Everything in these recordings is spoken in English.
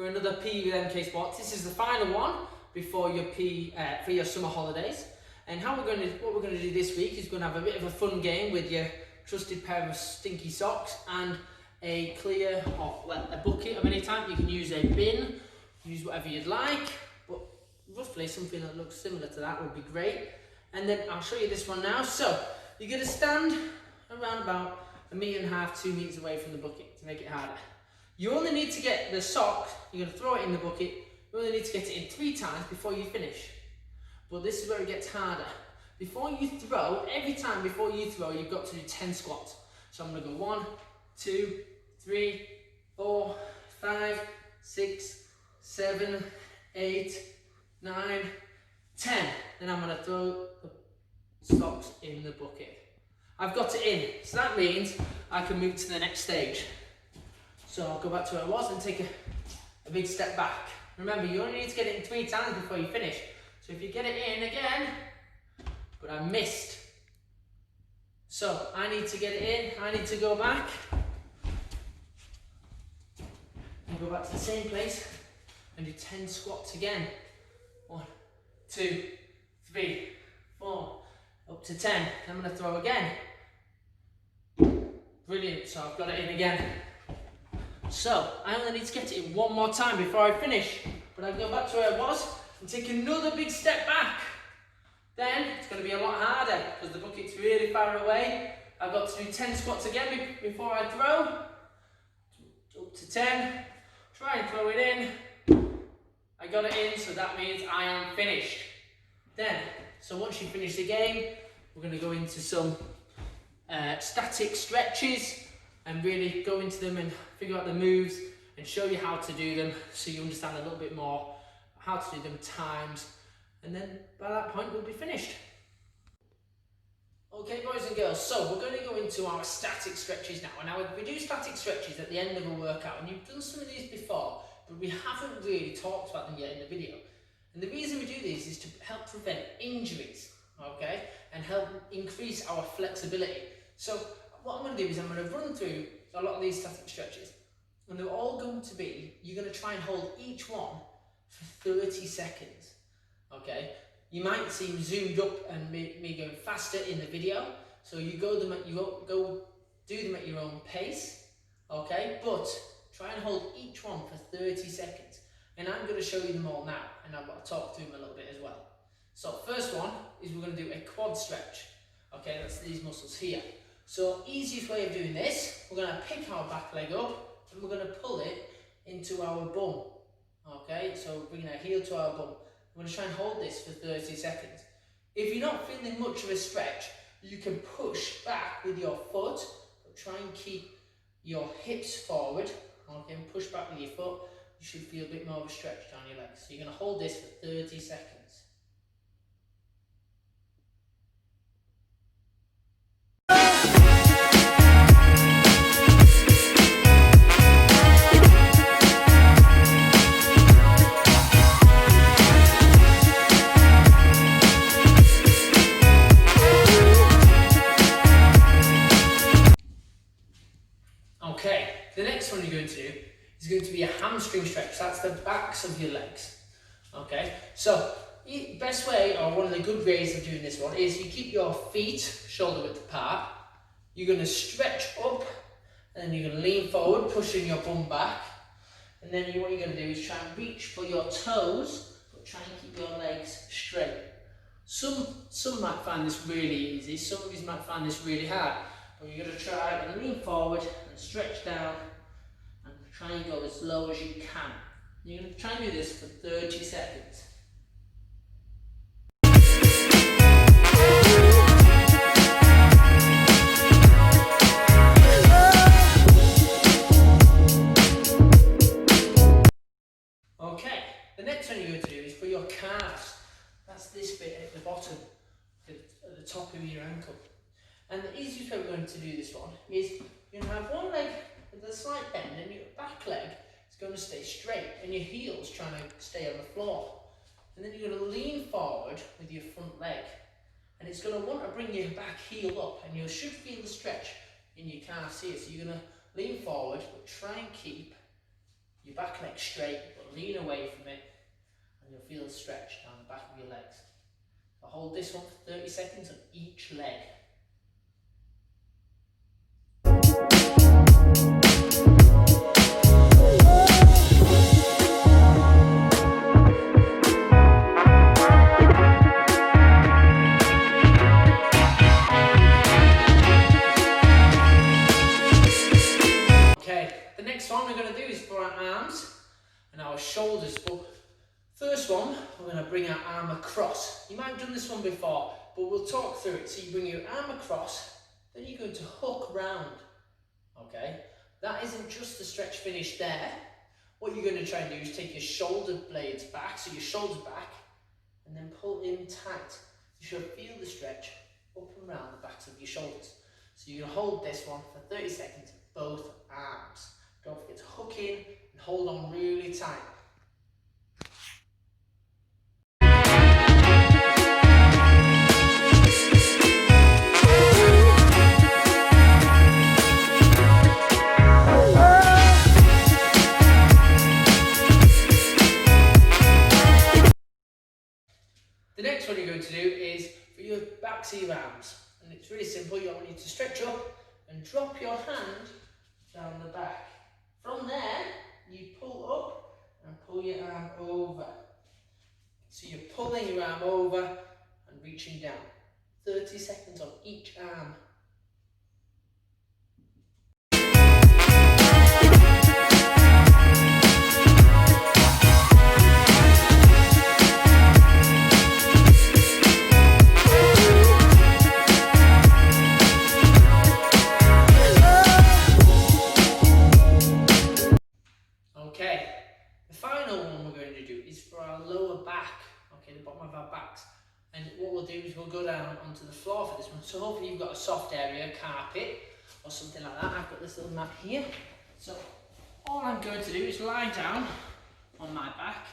for another PE with MK Sports. This is the final one before your PE for your summer holidays. And what we're going to do this week is going to have a bit of a fun game with your trusted pair of stinky socks and a clear, or well, a bucket of any type. You can use a bin, use whatever you'd like, but roughly something that looks similar to that would be great. And then I'll show you this one now. So you're going to stand around about 1.5 meters, 2 meters away from the bucket to make it harder. You only need to get the sock, you're going to throw it in the bucket, you only need to get it in 3 times before you finish. But this is where it gets harder. Before you throw, every time before you throw, you've got to do 10 squats. So I'm going to go 1, 2, 3, 4, 5, 6, 7, 8, 9, 10. Then I'm going to throw the socks in the bucket. I've got it in, so that means I can move to the next stage. So I'll go back to where I was and take a big step back. Remember, you only need to get it in 3 times before you finish. So if you get it in again, but I missed. So I need to get it in, I need to go back. And go back to the same place and do 10 squats again. 1, 2, 3, 4, up to 10. I'm going to throw again. Brilliant, so I've got it in again. So I only need to get it in 1 more time before I finish. But I go back to where I was and take another big step back. Then it's going to be a lot harder because the bucket's really far away. I've got to do 10 squats again before I throw. Up to 10. Try and throw it in. I got it in, so that means I am finished. Then, so once you finish the game, we're going to go into some static stretches and really go into them and figure out the moves and show you how to do them so you understand a little bit more how to do them times, and then by that point we'll be finished. Okay, boys and girls, so we're going to go into our static stretches now. Now we do static stretches at the end of a workout, and you've done some of these before, but we haven't really talked about them yet in the video. And the reason we do these is to help prevent injuries, okay, and help increase our flexibility. So what I'm going to do is I'm going to run through a lot of these static stretches, and they're all going to be, you're going to try and hold each one for 30 seconds, okay? You might seem zoomed up and me going faster in the video, so you go do them at your own pace, okay? But try and hold each one for 30 seconds, and I'm going to show you them all now, and I'm going to talk through them a little bit as well. So first one is we're going to do a quad stretch, okay? That's these muscles here. So easiest way of doing this, we're going to pick our back leg up and we're going to pull it into our bum. Okay, so bringing our heel to our bum. We're going to try and hold this for 30 seconds. If you're not feeling much of a stretch, you can push back with your foot, but try and keep your hips forward. Okay, and push back with your foot. You should feel a bit more of a stretch down your legs. So you're going to hold this for 30 seconds. Okay, the next one you're going to do is going to be a hamstring stretch. That's the backs of your legs. Okay, so the best way, or one of the good ways of doing this one, is you keep your feet shoulder width apart. You're going to stretch up, and then you're going to lean forward, pushing your bum back. And then what you're going to do is try and reach for your toes, but try and keep your legs straight. Some might find this really easy, some of you might find this really hard. But you're going to try and lean forward and stretch down and try and go as low as you can. You're going to try and do this for 30 seconds. Okay, the next one you're going to do is for your calves. That's this bit at the bottom, at the top of your ankle. And the easiest way we're going to do this one is you're going to have one leg with a slight bend and your back leg is going to stay straight and your heel's trying to stay on the floor. And then you're going to lean forward with your front leg, and it's going to want to bring your back heel up, and you should feel the stretch in your calves here. So you're going to lean forward, but try and keep your back leg straight, but lean away from it, and you'll feel a stretch down the back of your legs. So hold this one for 30 seconds on each leg. The next one we're going to do is for our arms and our shoulders. But first one, we're going to bring our arm across. You might have done this one before, but we'll talk through it. So you bring your arm across, then you're going to hook round. Okay, that isn't just the stretch finish there. What you're going to try and do is take your shoulder blades back, so your shoulders back, and then pull in tight. You should feel the stretch up and round the backs of your shoulders. So you're going to hold this one for 30 seconds, both arms. Don't forget to hook in and hold on really tight. The next one you're going to do is for your backs of your arms. And it's really simple. You want you to stretch up and drop your hand down the back. From there, you pull up and pull your arm over. So you're pulling your arm over and reaching down. 30 seconds on each arm. Okay, the final one we're going to do is for our lower back, okay, the bottom of our backs. And what we'll do is we'll go down onto the floor for this one. So hopefully you've got a soft area, carpet or something like that. I've got this little mat here. So all I'm going to do is lie down on my back,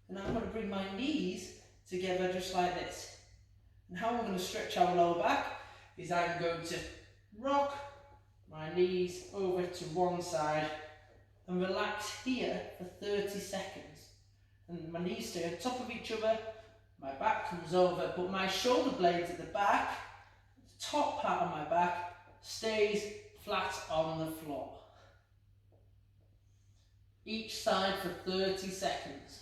and I'm going to bring my knees together just like this. And how we're going to stretch our lower back is I'm going to rock my knees over to one side and relax here for 30 seconds. And my knees stay on top of each other, my back comes over, but my shoulder blades at the back, the top part of my back, stays flat on the floor. Each side for 30 seconds.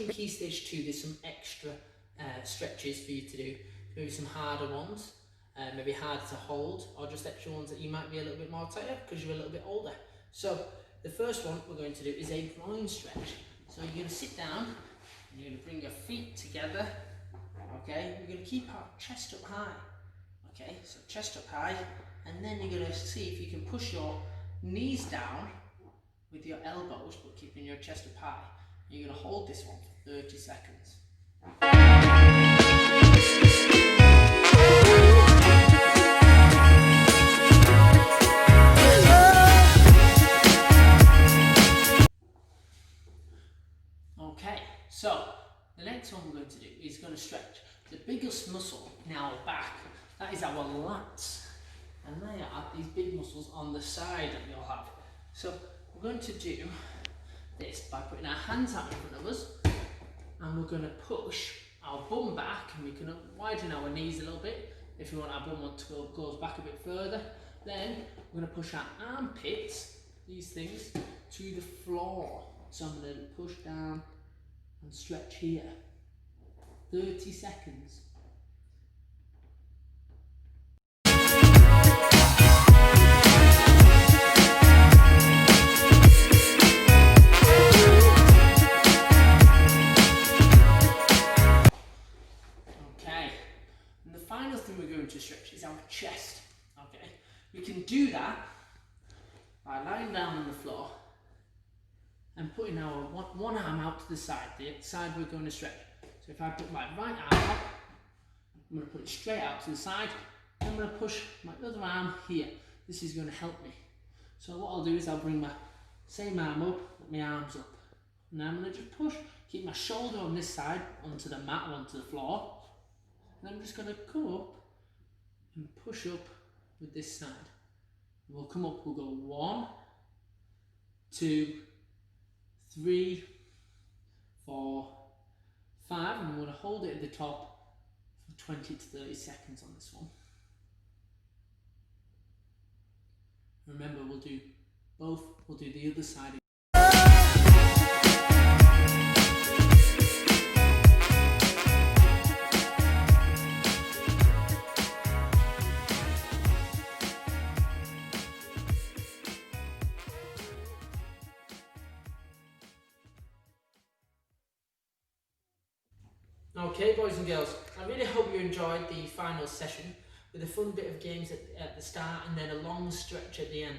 Key stage 2, there's some extra stretches for you to do, maybe some harder ones, maybe hard to hold, or just extra ones that you might be a little bit more tighter because you're a little bit older. So the first one we're going to do is a groin stretch. So you're going to sit down and you're going to bring your feet together, okay, you're going to keep our chest up high, okay, so chest up high, and then you're going to see if you can push your knees down with your elbows but keeping your chest up high. You're going to hold this one for 30 seconds. Okay, so the next one we're going to do is going to stretch the biggest muscle in our back. That is our lats. And they are these big muscles on the side that we all have. So we're going to do this by putting our hands out in front of us, and we're going to push our bum back, and we can widen our knees a little bit if you want our bum to go back a bit further. Then we're going to push our armpits, these things, to the floor. So I'm going to push down and stretch here. 30 seconds. To stretch is our chest. Okay, we can do that by lying down on the floor and putting our one arm out to the side we're going to stretch. So if I put my right arm up, I'm going to put it straight out to the side. And I'm going to push my other arm here. This is going to help me. So what I'll do is I'll bring my same arm up, put my arms up. Now I'm going to just push, keep my shoulder on this side onto the mat or onto the floor. And I'm just going to come up and push up with this side. We'll come up, we'll go 1, 2, 3, 4, 5, and I'm going to hold it at the top for 20 to 30 seconds on this one. Remember, we'll do both, we'll do the other side. Okay, boys and girls, I really hope you enjoyed the final session with a fun bit of games at the start and then a long stretch at the end.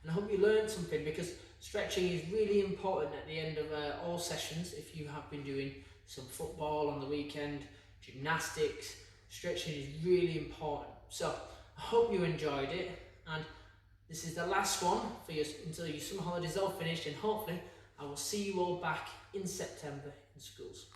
And I hope you learned something, because stretching is really important at the end of all sessions. If you have been doing some football on the weekend, gymnastics, stretching is really important. So I hope you enjoyed it, and this is the last one for you until your summer holidays are all finished, and hopefully I will see you all back in September in schools.